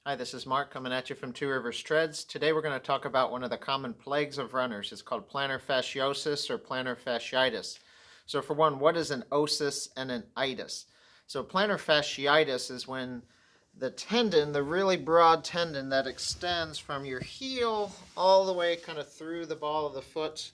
Hi, this is Mark coming at you from Two Rivers Treads. Today we're going to talk about one of the common plagues of runners. It's called plantar fasciosis or plantar fasciitis. So for one, what is an osis and an itis? So plantar fasciitis is when the tendon, the really broad tendon that extends from your heel all the way kind of through the ball of the foot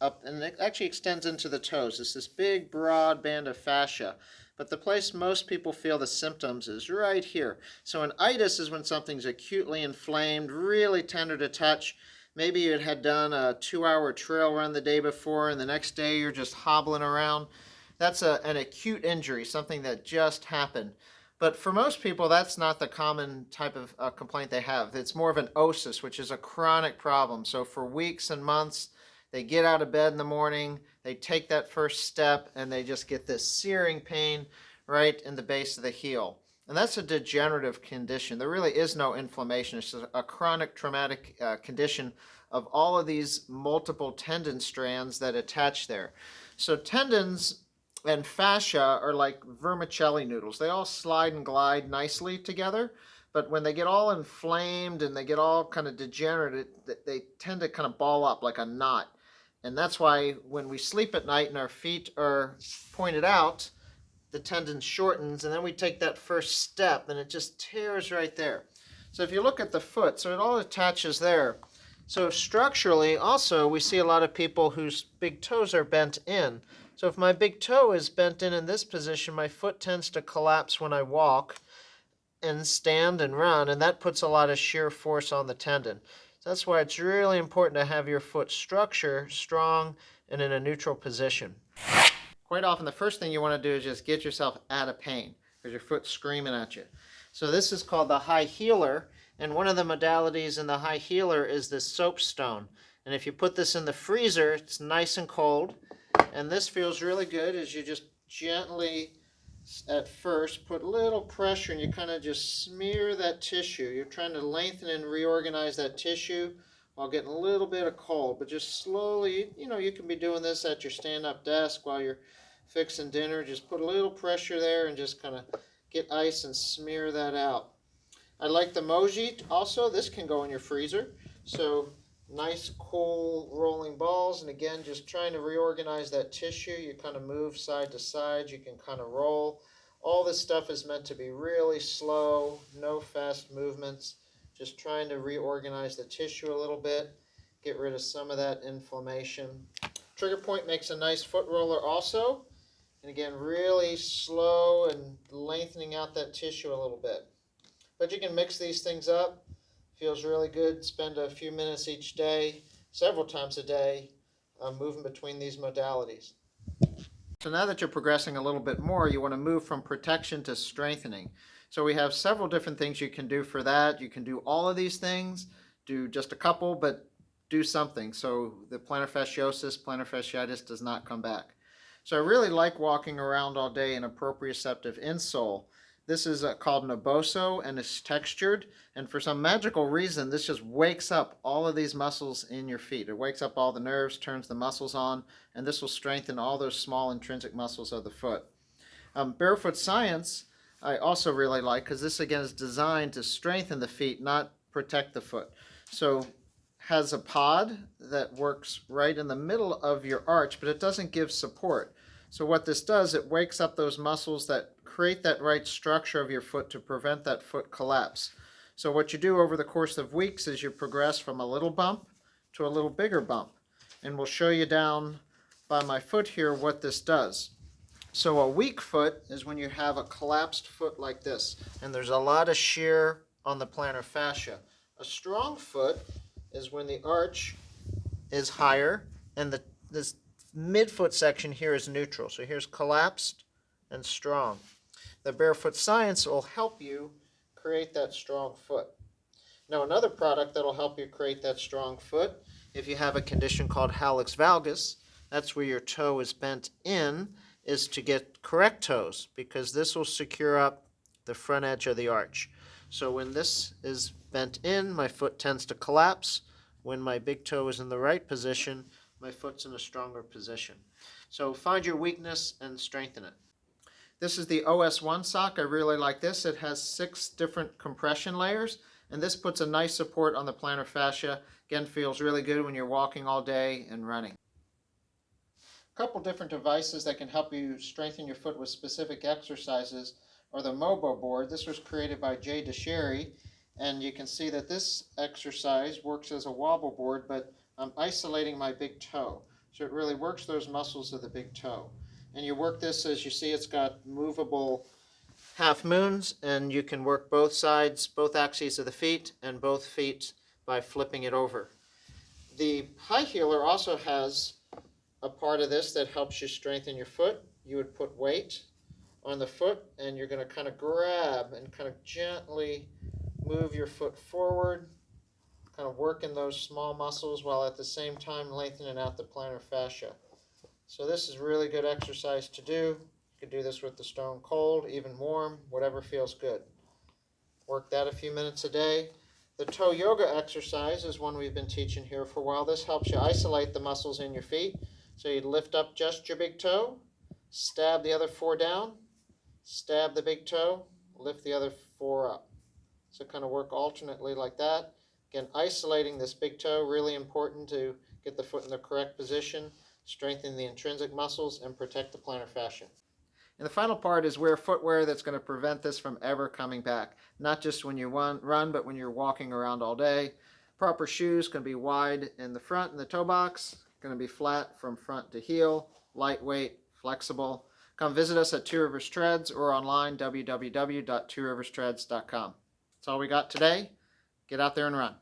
up, and it actually extends into the toes. It's this big broad band of fascia. But the place most people feel the symptoms is right here. So an itis is when something's acutely inflamed, really tender to touch. Maybe you had done a 2-hour trail run the day before and the next day you're just hobbling around. That's an acute injury, something that just happened. But for most people, that's not the common type of complaint they have. It's more of an osis, which is a chronic problem. So for weeks and months, they get out of bed in the morning, they take that first step, and they just get this searing pain right in the base of the heel. And that's a degenerative condition. There really is no inflammation. It's just a chronic traumatic condition of all of these multiple tendon strands that attach there. So tendons and fascia are like vermicelli noodles. They all slide and glide nicely together. But when they get all inflamed and they get all kind of degenerate, they tend to kind of ball up like a knot. And that's why when we sleep at night and our feet are pointed out, the tendon shortens, and then we take that first step and it just tears right there. So if you look at the foot, so it all attaches there. So structurally also we see a lot of people whose big toes are bent in. So if my big toe is bent in this position, my foot tends to collapse when I walk and stand and run, and that puts a lot of shear force on the tendon. So that's why it's really important to have your foot structure strong and in a neutral position. Quite often the first thing you want to do is just get yourself out of pain because your foot's screaming at you. So this is called the high heeler, and one of the modalities in the high heeler is this soapstone. And if you put this in the freezer, it's nice and cold, and this feels really good as you just gently at first put a little pressure and you kind of just smear that tissue. You're trying to lengthen and reorganize that tissue while getting a little bit of cold, but just slowly, you can be doing this at your stand-up desk while you're fixing dinner. Just put a little pressure there and just kind of get ice and smear that out. I like the Moji also. This can go in your freezer. So nice cool rolling balls, and again just trying to reorganize that tissue. You kind of move side to side, you can kind of roll. All this stuff is meant to be really slow, no fast movements, just trying to reorganize the tissue a little bit, get rid of some of that inflammation. Trigger point makes a nice foot roller also, and again really slow and lengthening out that tissue a little bit. But you can mix these things up. Feels really good. Spend a few minutes each day, several times a day, moving between these modalities. So now that you're progressing a little bit more, you want to move from protection to strengthening. So we have several different things you can do for that. You can do all of these things, do just a couple, but do something. So the plantar fasciosis, plantar fasciitis does not come back. So I really like walking around all day in a proprioceptive insole. This is called Naboso, and it's textured, and for some magical reason this just wakes up all of these muscles in your feet. It wakes up all the nerves, turns the muscles on, and this will strengthen all those small intrinsic muscles of the foot. Barefoot Science I also really like, because this again is designed to strengthen the feet, not protect the foot. So has a pod that works right in the middle of your arch, but it doesn't give support. So what this does, it wakes up those muscles that create that right structure of your foot to prevent that foot collapse. So what you do over the course of weeks is you progress from a little bump to a little bigger bump. And we'll show you down by my foot here what this does. So a weak foot is when you have a collapsed foot like this, and there's a lot of shear on the plantar fascia. A strong foot is when the arch is higher and this midfoot section here is neutral. So here's collapsed and strong. The Barefoot Science will help you create that strong foot. Now another product that will help you create that strong foot, if you have a condition called hallux valgus, that's where your toe is bent in, is to get correct toes, because this will secure up the front edge of the arch. So when this is bent in, my foot tends to collapse. When my big toe is in the right position, my foot's in a stronger position. So find your weakness and strengthen it. This is the OS1 sock. I really like this. It has 6 different compression layers, and this puts a nice support on the plantar fascia. Again, feels really good when you're walking all day and running. A couple different devices that can help you strengthen your foot with specific exercises are the Mobo board. This was created by Jay DeSherry, and you can see that this exercise works as a wobble board, but I'm isolating my big toe. So it really works those muscles of the big toe. And you work this, as you see, it's got movable half moons, and you can work both sides, both axes of the feet, and both feet by flipping it over. The high heeler also has a part of this that helps you strengthen your foot. You would put weight on the foot, and you're going to kind of grab and kind of gently move your foot forward, kind of working those small muscles while at the same time lengthening out the plantar fascia. So this is really good exercise to do. You could do this with the stone cold, even warm, whatever feels good. Work that a few minutes a day. The toe yoga exercise is one we've been teaching here for a while. This helps you isolate the muscles in your feet. So you lift up just your big toe, stab the other 4 down, stab the big toe, lift the other 4 up. So kind of work alternately like that. Again, isolating this big toe, really important to get the foot in the correct position, strengthen the intrinsic muscles, and protect the plantar fascia. And the final part is wear footwear that's going to prevent this from ever coming back. Not just when you run, but when you're walking around all day. Proper shoes can be wide in the front in the toe box, going to be flat from front to heel, lightweight, flexible. Come visit us at Two Rivers Treads or online www.tworiverstreads.com. That's all we got today. Get out there and run.